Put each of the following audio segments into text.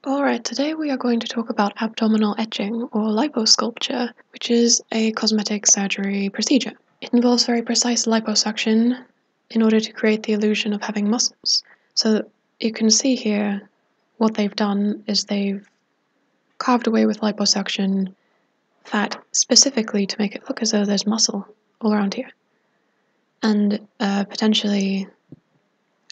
Alright, today we are going to talk about abdominal etching or liposculpture, which is a cosmetic surgery procedure. It involves very precise liposuction in order to create the illusion of having muscles. So you can see here what they've done is they've carved away with liposuction fat specifically to make it look as though there's muscle all around here. And there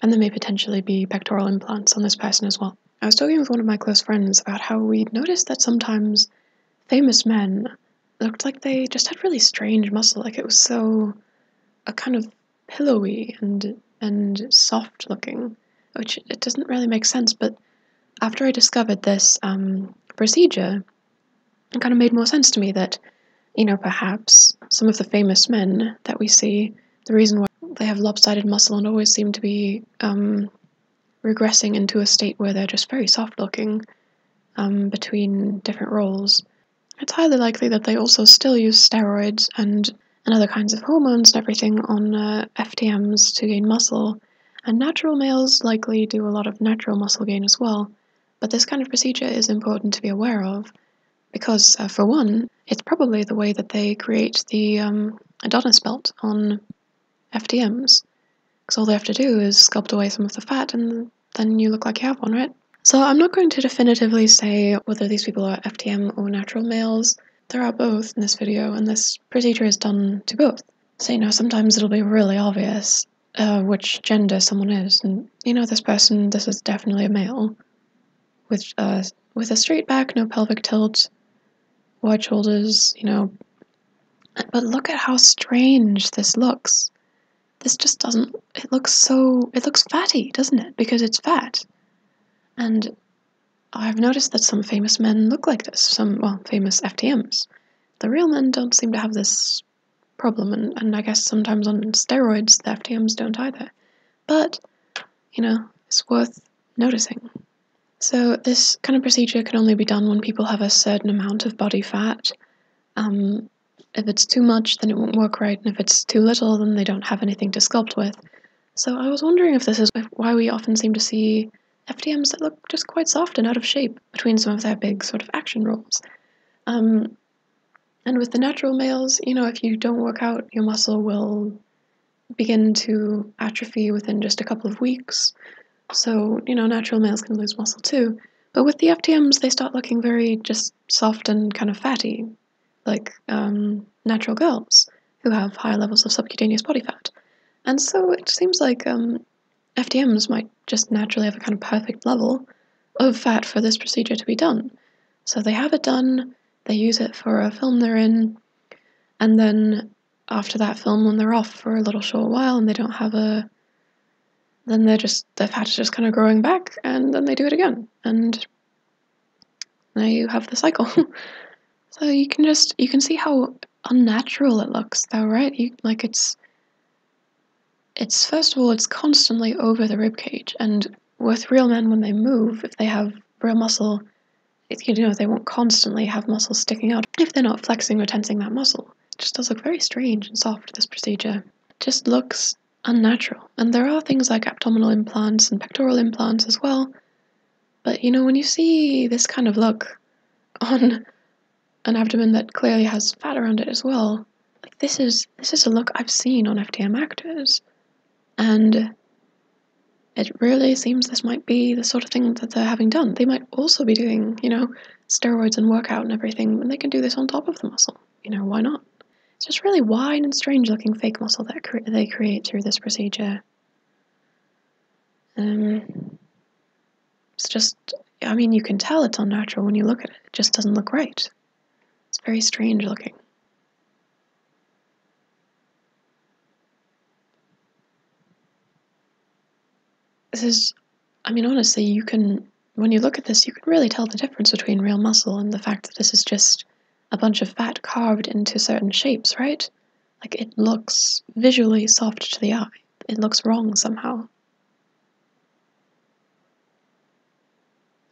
may potentially be pectoral implants on this person as well. I was talking with one of my close friends about how we'd noticed that sometimes famous men looked like they just had really strange muscle, like it was so kind of pillowy and soft looking, which it doesn't really make sense. But after I discovered this procedure, it kind of made more sense to me that, perhaps some of the famous men that we see, the reason why they have lopsided muscle and always seem to be regressing into a state where they're just very soft looking between different roles. It's highly likely that they also still use steroids and other kinds of hormones and everything on FTMs to gain muscle, and natural males likely do a lot of natural muscle gain as well. But this kind of procedure is important to be aware of because, for one, it's probably the way that they create the Adonis belt on FTMs, because all they have to do is sculpt away some of the fat and then you look like you have one, right? So I'm not going to definitively say whether these people are FTM or natural males. There are both in this video, and this procedure is done to both. So, sometimes it'll be really obvious which gender someone is, and this is definitely a male with a straight back, no pelvic tilt, wide shoulders, But look at how strange this looks. This just doesn't, it looks fatty, doesn't it? Because it's fat. And I've noticed that some famous men look like this, famous FTMs. The real men don't seem to have this problem, and I guess sometimes on steroids the FTMs don't either. But, it's worth noticing. So this kind of procedure can only be done when people have a certain amount of body fat. If it's too much, then it won't work right, and if it's too little, then they don't have anything to sculpt with. So I was wondering if this is why we often seem to see FTMs that look just quite soft and out of shape between some of their big sort of action roles. And with the natural males, if you don't work out, your muscle will begin to atrophy within just a couple of weeks. So, natural males can lose muscle too. But with the FTMs, they start looking very just soft and kind of fatty, like natural girls who have high levels of subcutaneous body fat. And so it seems like FTMs might just naturally have a kind of perfect level of fat for this procedure to be done. So they have it done, they use it for a film they're in, and then after that film, when they're off for a little short while and they don't have then their fat is just kind of growing back, and then they do it again, and now you have the cycle. So you can see how unnatural it looks, though, right? It's first of all, it's constantly over the rib cage, and with real men, when they move, if they have real muscle, they won't constantly have muscles sticking out if they're not flexing or tensing that muscle. It just does look very strange and soft, this procedure. It just looks unnatural. And there are things like abdominal implants and pectoral implants as well, but when you see this kind of look on an abdomen that clearly has fat around it as well, like this is a look I've seen on FTM actors. And it really seems this might be the sort of thing that they're having done. They might also be doing, steroids and workout and everything, and they can do this on top of the muscle. Why not? It's just really wide and strange looking fake muscle that they create through this procedure. It's just, you can tell it's unnatural when you look at it. It just doesn't look right. It's very strange looking. Honestly, when you look at this, you can really tell the difference between real muscle and the fact that this is just a bunch of fat carved into certain shapes, right? Like, it looks visually soft to the eye. It looks wrong somehow.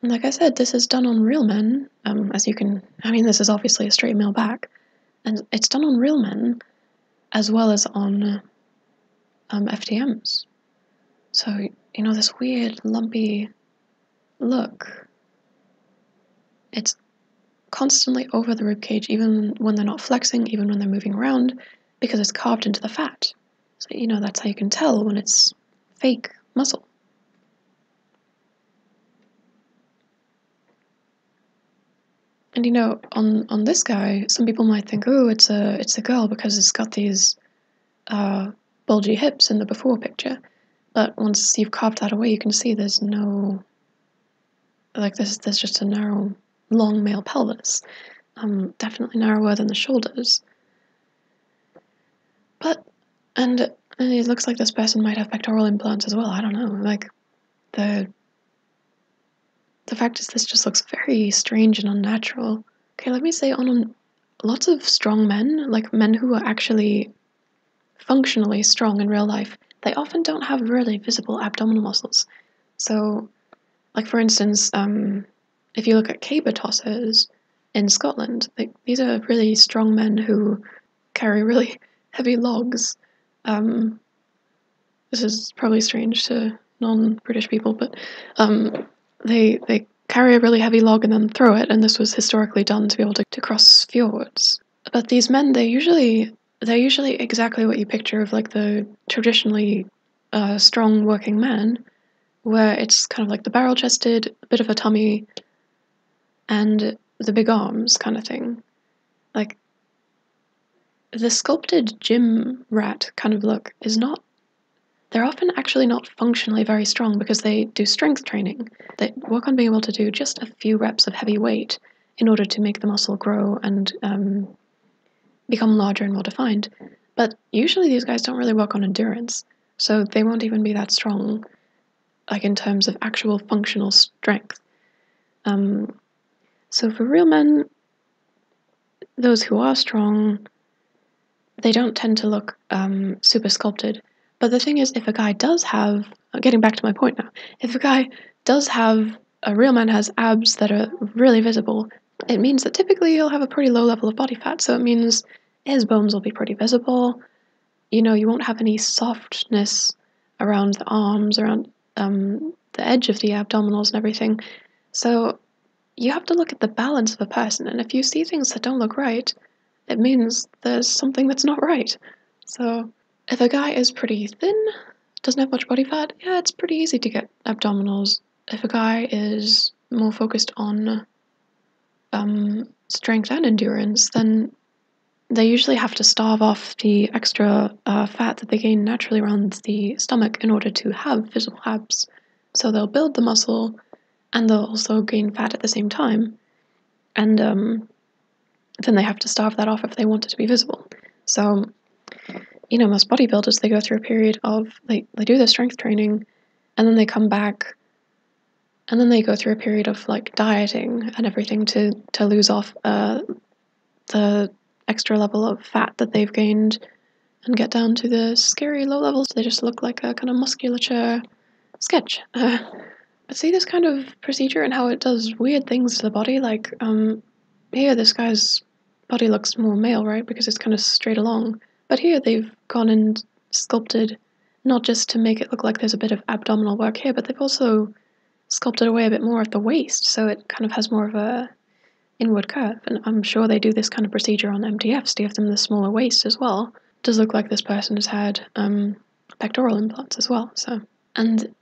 And like I said, this is done on real men, this is obviously a straight male back, and it's done on real men as well as on FTMs. So, this weird, lumpy look it's constantly over the ribcage, even when they're not flexing, even when they're moving around, because it's carved into the fat. So, that's how you can tell when it's fake muscle. And on this guy, some people might think, oh, it's a girl because it's got these bulgy hips in the before picture. But once you've carved that away, you can see there's no, like there's just a narrow, long male pelvis. Definitely narrower than the shoulders. And it looks like this person might have pectoral implants as well. I don't know. Like the fact is, this just looks very strange and unnatural. Okay, let me say on lots of strong men, like men who are actually functionally strong in real life, they often don't have really visible abdominal muscles. So, like for instance, if you look at caber tossers in Scotland, these are really strong men who carry really heavy logs. This is probably strange to non-British people, but they carry a really heavy log and then throw it, and this was historically done to be able to cross fjords. But these men, they're usually exactly what you picture of like the traditionally strong working man, where it's kind of like the barrel-chested, a bit of a tummy, and the big arms kind of thing. Like the sculpted gym rat kind of look is not. They're often actually not functionally very strong because they do strength training. They work on being able to do just a few reps of heavy weight in order to make the muscle grow and become larger and more defined. But usually these guys don't really work on endurance, so they won't even be that strong, like in terms of actual functional strength. So for real men, those who are strong, they don't tend to look super sculpted. But the thing is, if a guy does have, getting back to my point now, if a guy does have, a real man has abs that are really visible, it means that typically he'll have a pretty low level of body fat, so it means his bones will be pretty visible. You won't have any softness around the arms, around the edge of the abdominals and everything. So you have to look at the balance of a person, and if you see things that don't look right, it means there's something that's not right. So if a guy is pretty thin, doesn't have much body fat, yeah, it's pretty easy to get abdominals. If a guy is more focused on strength and endurance, then they usually have to starve off the extra fat that they gain naturally around the stomach in order to have visible abs. So they'll build the muscle, and they'll also gain fat at the same time. And then they have to starve that off if they want it to be visible. So most bodybuilders, they go through a period of, they do their strength training, and then they come back, and then they go through a period of like dieting and everything to lose off the extra level of fat that they've gained and get down to the scary low levels. They just look like a kind of musculature sketch. But see this kind of procedure and how it does weird things to the body, like here this guy's body looks more male, right, because it's kind of straight along. But here they've gone and sculpted, not just to make it look like there's a bit of abdominal work here, but they've also sculpted away a bit more of the waist, so it kind of has more of a inward curve. And I'm sure they do this kind of procedure on MDFs to give them the smaller waist as well. It does look like this person has had pectoral implants as well. So, and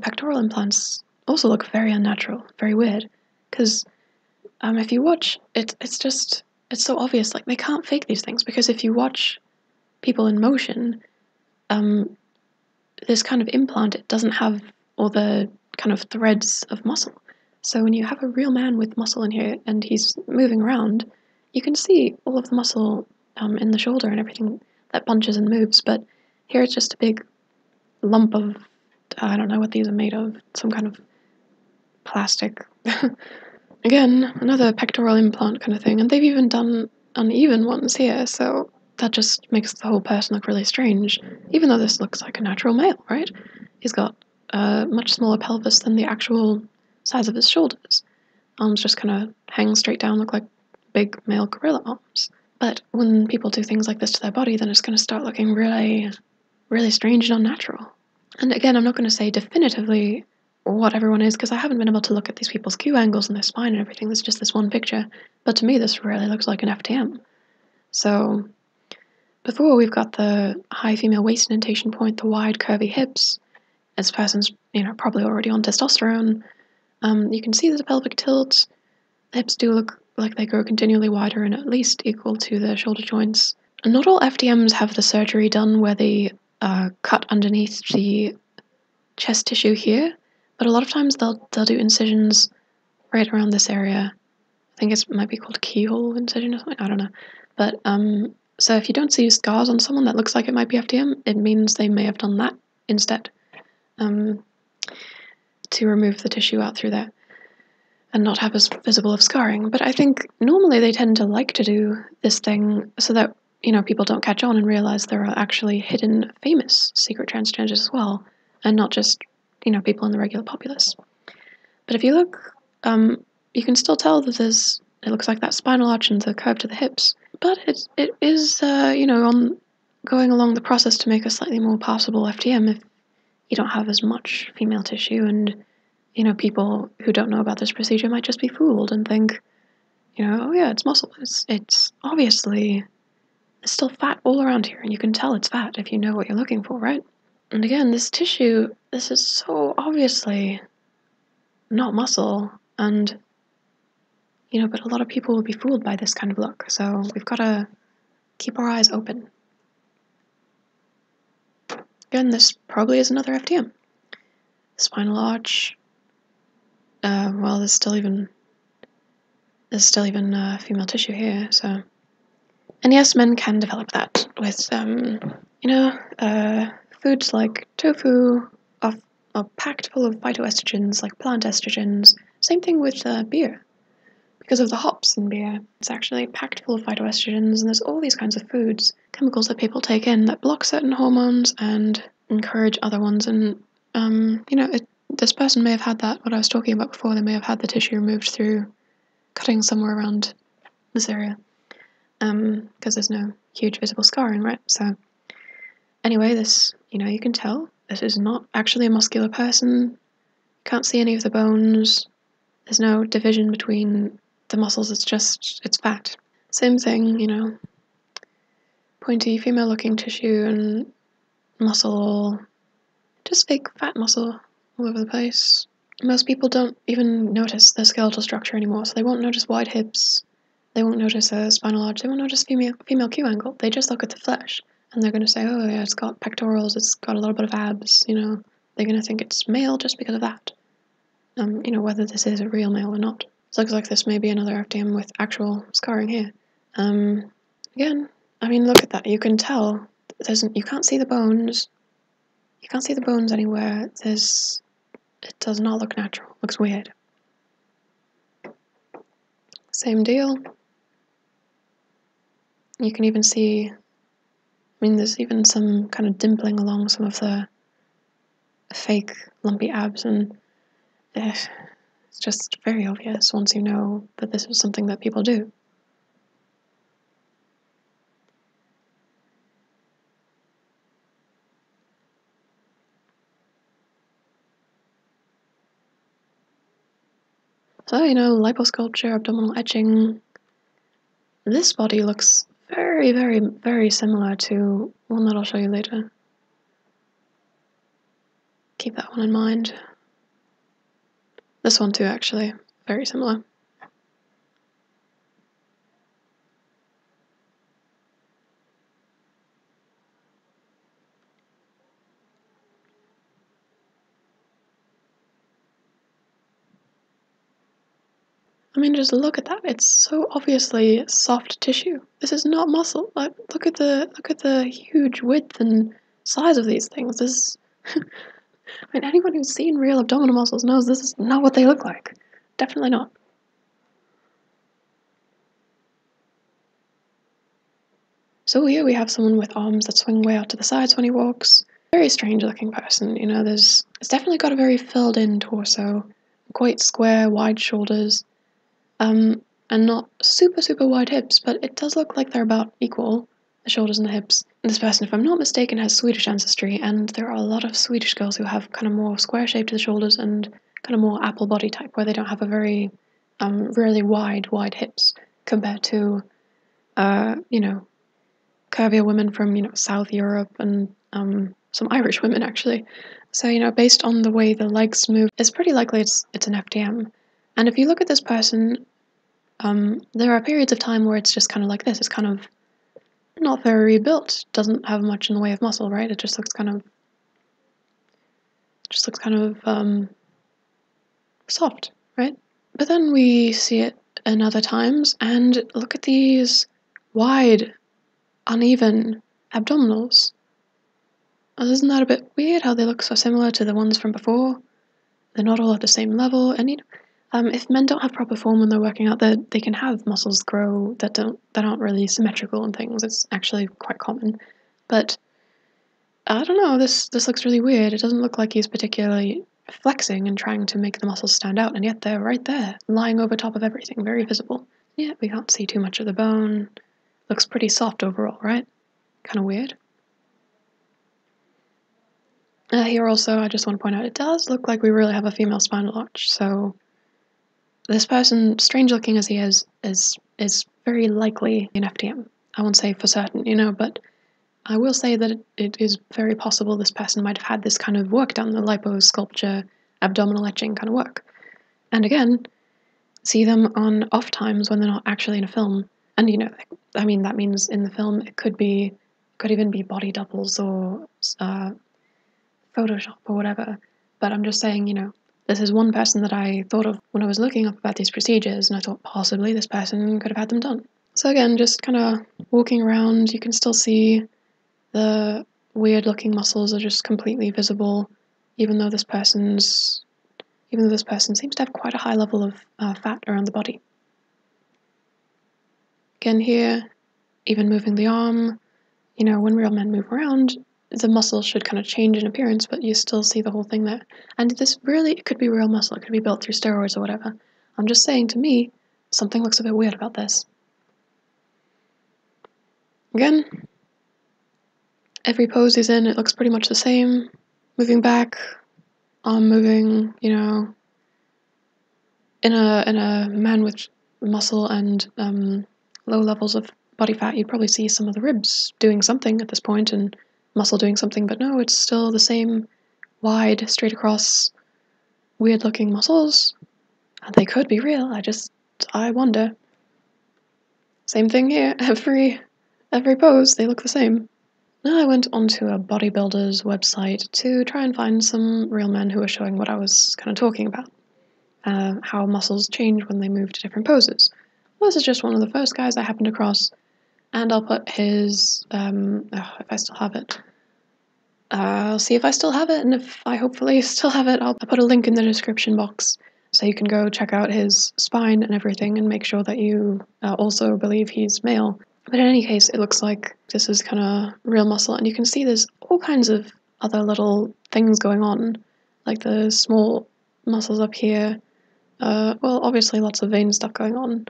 pectoral implants also look very unnatural, very weird, because if you watch it, it's so obvious. Like they can't fake these things, because if you watch people in motion, this kind of implant, it doesn't have all the kind of threads of muscle. So when you have a real man with muscle in here and he's moving around, you can see all of the muscle in the shoulder and everything that punches and moves. But here it's just a big lump of, I don't know what these are made of, some kind of plastic. Again, another pectoral implant kind of thing. And they've even done uneven ones here, so that just makes the whole person look really strange, even though this looks like a natural male, right? He's got a much smaller pelvis than the actual size of his shoulders. Arms just kind of hang straight down, look like big male gorilla arms. But when people do things like this to their body, then it's going to start looking really, really strange and unnatural. And again, I'm not going to say definitively what everyone is, because I haven't been able to look at these people's Q angles and their spine and everything. There's just this one picture. But to me, this really looks like an FTM. So before, we've got the high female waist indentation point, the wide curvy hips. This person's, probably already on testosterone. You can see there's a pelvic tilt. The hips do look like they grow continually wider and at least equal to the shoulder joints. And not all FTMs have the surgery done where they cut underneath the chest tissue here, but a lot of times they'll do incisions right around this area. I think it might be called keyhole incision or something, I don't know. But so if you don't see scars on someone that looks like it might be FTM, it means they may have done that instead, to remove the tissue out through there and not have as visible of scarring. But I think normally they tend to like to do this thing so that, people don't catch on and realize there are actually hidden famous secret transgenders as well, and not just, people in the regular populace. But if you look, you can still tell that it looks like that spinal arch and the curve to the hips, but it is, on going along the process to make a slightly more passable FTM if you don't have as much female tissue, and, people who don't know about this procedure might just be fooled and think, oh yeah, it's muscle. It's obviously, there's still fat all around here, and you can tell it's fat if you know what you're looking for, right? And again, this tissue, this is so obviously not muscle, and, but a lot of people will be fooled by this kind of look, so we've got to keep our eyes open. Again, this probably is another FTM. Spinal arch. Well, there's still even female tissue here, so. And yes, men can develop that with, foods like tofu are packed full of phytoestrogens, like plant estrogens. Same thing with beer. Because of the hops in beer, it's actually packed full of phytoestrogens, and there's all these kinds of foods, chemicals that people take in that block certain hormones and encourage other ones. And, this person may have had that, what I was talking about before, they may have had the tissue removed through cutting somewhere around this area, because there's no huge visible scarring, right? So, anyway, this, you can tell this is not actually a muscular person. You can't see any of the bones. There's no division between the muscles, it's fat. Same thing, pointy female looking tissue and muscle, just fake fat muscle all over the place. Most people don't even notice the skeletal structure anymore, so they won't notice wide hips, they won't notice a spinal arch, they won't notice female Q angle. They just look at the flesh and they're going to say, oh yeah, it's got pectorals, it's got a little bit of abs, they're going to think it's male just because of that. Whether this is a real male or not. It looks like this may be another FTM with actual scarring here. Again, look at that. You can tell you can't see the bones. You can't see the bones anywhere. It does not look natural. It looks weird. Same deal. You can even see, there's even some kind of dimpling along some of the fake lumpy abs, and it's just very obvious once you know that this is something that people do. So, liposculpture, abdominal etching. This body looks very, very, very similar to one that I'll show you later. Keep that one in mind. This one too, actually, very similar. Just look at that. It's so obviously soft tissue. This is not muscle. Look at the huge width and size of these things. This, anyone who's seen real abdominal muscles knows this is not what they look like. Definitely not. So here we have someone with arms that swing way out to the sides when he walks. Very strange looking person. It's definitely got a very filled in torso, quite square, wide shoulders. And not super, super wide hips, but it does look like they're about equal, the shoulders and the hips. This person, if I'm not mistaken, has Swedish ancestry, and there are a lot of Swedish girls who have kind of more square shape to the shoulders and kind of more apple body type, where they don't have a very, really wide hips compared to, you know, curvier women from, South Europe and some Irish women actually. So, based on the way the legs move, it's pretty likely it's an FTM. And if you look at this person, there are periods of time where it's just kind of like this. It's kind of not very built, doesn't have much in the way of muscle, right? It just looks kind of soft, right? But then we see it in other times, and look at these wide, uneven abdominals. Isn't that a bit weird how they look so similar to the ones from before? They're not all at the same level, and if men don't have proper form when they're working out, they can have muscles grow that aren't really symmetrical and things. It's actually quite common, but I don't know. This looks really weird. It doesn't look like he's particularly flexing and trying to make the muscles stand out, and yet they're right there, lying over top of everything, very visible. Yeah, we can't see too much of the bone. Looks pretty soft overall, right? Kind of weird. Here also, I just want to point out, it does look like we really have a female spinal arch, so this person, strange looking as he is very likely an FTM. I won't say for certain, but I will say that it is very possible this person might have had this kind of work done, the liposculpture, abdominal etching kind of work. And again, see them on off times when they're not actually in a film. And that means in the film it could even be body doubles or Photoshop or whatever. But I'm just saying, this is one person that I thought of when I was looking up about these procedures, and I thought possibly this person could have had them done. So again, just kind of walking around, you can still see the weird looking muscles are just completely visible, even though this person seems to have quite a high level of fat around the body. Again here, even moving the arm, when real men move around, the muscle should kind of change in appearance, but you still see the whole thing there. And this really, it could be real muscle, it could be built through steroids or whatever. I'm just saying, to me, something looks a bit weird about this. Again, every pose he's in, it looks pretty much the same. Moving back, arm moving, in a man with muscle and low levels of body fat, you'd probably see some of the ribs doing something at this point and muscle doing something, but no, it's still the same wide, straight across, weird looking muscles. And they could be real, I wonder. Same thing here, every pose, they look the same. Now I went onto a bodybuilder's website to try and find some real men who were showing what I was kind of talking about. How muscles change when they move to different poses. Well, this is just one of the first guys I happened across, and I'll put his, if I still have it. I'll see if I still have it, and if I hopefully still have it, I'll put a link in the description box so you can go check out his spine and everything and make sure that you also believe he's male. But in any case, it looks like this is kind of real muscle, and you can see there's all kinds of other little things going on, like the small muscles up here. Well, obviously lots of vein stuff going on.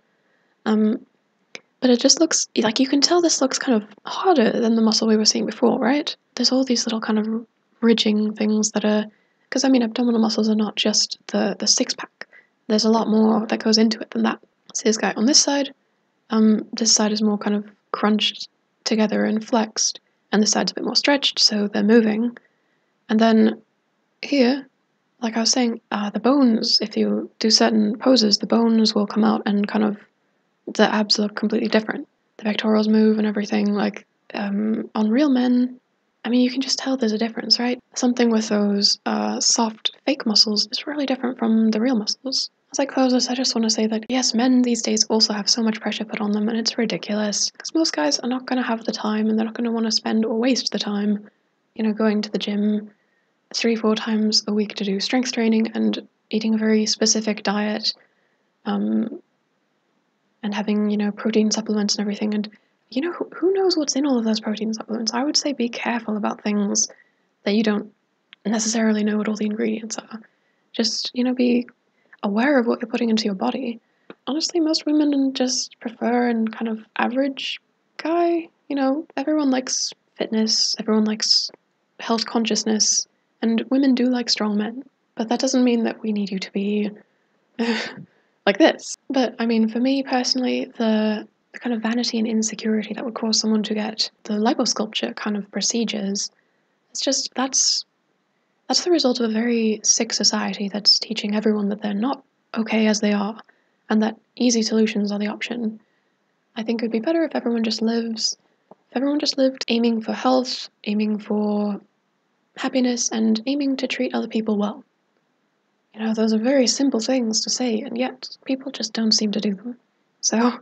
But it just looks like you can tell this looks kind of harder than the muscle we were seeing before, right? There's all these little kind of ridging things that are, because abdominal muscles are not just the six pack. There's a lot more that goes into it than that. See this guy on this side is more kind of crunched together and flexed, and this side's a bit more stretched, so they're moving. And then here, like I was saying, the bones, if you do certain poses, the bones will come out and kind of the abs look completely different. The pectorals move and everything, like on real men, you can just tell there's a difference, right? Something with those soft fake muscles is really different from the real muscles. As I close this, I just want to say that yes, men these days also have so much pressure put on them, and it's ridiculous, because most guys are not going to have the time, and they're not going to want to spend or waste the time, going to the gym 3-4 times a week to do strength training and eating a very specific diet, and having, protein supplements and everything. And, who knows what's in all of those protein supplements? I would say be careful about things that you don't necessarily know what all the ingredients are. Just, be aware of what you're putting into your body. Honestly, most women just prefer an kind of average guy. Everyone likes fitness, everyone likes health consciousness, and women do like strong men. But that doesn't mean that we need you to be like this. But I mean, for me personally, the kind of vanity and insecurity that would cause someone to get the liposculpture kind of procedures, it's just that's the result of a very sick society that's teaching everyone that they're not okay as they are, and that easy solutions are the option. I think it would be better if everyone just lived aiming for health, aiming for happiness, and aiming to treat other people well. You know, those are very simple things to say, and yet people just don't seem to do them. So,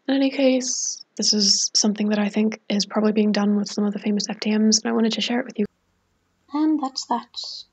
in any case, this is something that I think is probably being done with some of the famous FTMs, and I wanted to share it with you. And that's that.